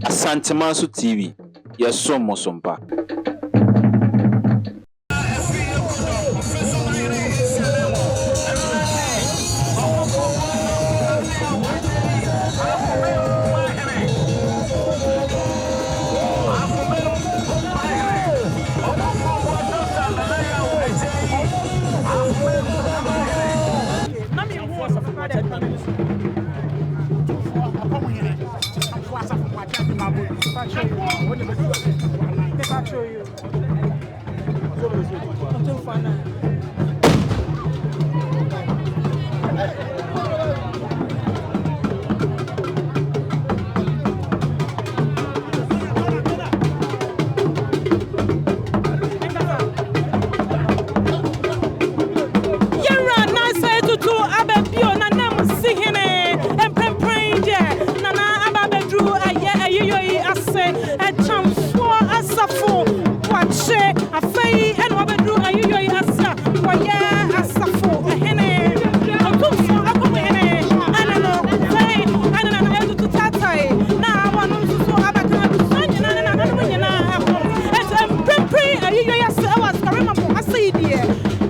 Santemasu TV, yes, so mosompa.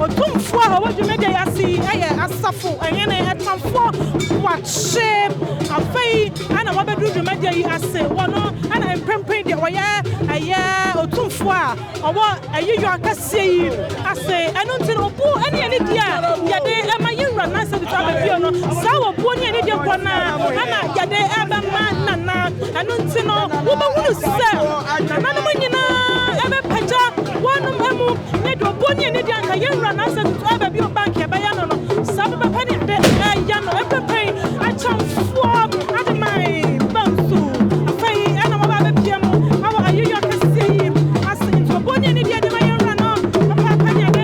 Otumfuo what you made ya see asafo ehene etamfo wache afei ana wabedu dwumadia yi ase wono ana empempen de woya Otumfuo a owo ayeyo akase yi ase eno nti no bu ene dia yade ema yewra na se bitwa be bio no sa wo bu ne ene dia kwana ana yade eba ma nana eno nti no wo be hunu se nana no nyina ebe paja wonu emu ne do bu ne ene dia nka yewra na se bitwa be bio bank e be ya no no sa be pani de ya no epepen achamfo ademai bantu afei ana mo ba be bia mo awo ayeyo akase yi ase nti bu ne ene dia de ma yewra no papa pani de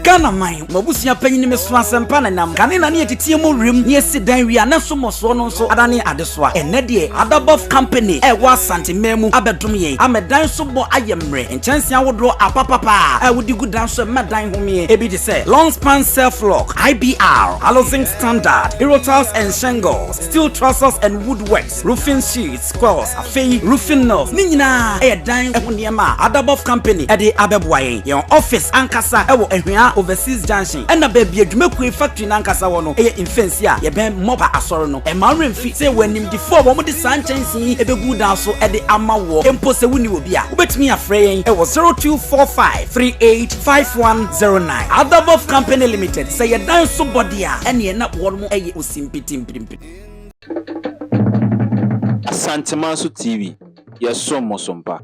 Ghana mine, Mabusia penny me swan sempa nam. Kanina ni etitie mo rem ni esidan wi anaso moso no so adane adeswa. Enne de Adabov company e wa santimemu abedum ye. Amedan so bo ayemre. Enchansia wodro apapapa. E wodi gudan so medan homie. Ebi de say long span self lock, IBR, housing standard, Erotiles and shingles, steel trusses and woodworks, roofing sheets, squares, afei roofing nails. Ni nyina e dan e honiema Adabov company e de abeboaye. Your office ankasa e wo ehwea overseas junction and na baby adwumakue factory na ankasa wo no e infensi a ye ben moba asoro no e ma remfi say wanim di fo wo mo de sanchensi e begu dan so e de ama wo empo se woni obi a obetimi afre yen e wo 0245385109 Adabov company limited say ye dan so body a ene na wo mo e osimpitimpirimpi Santemaso TV, yes, so mosompa.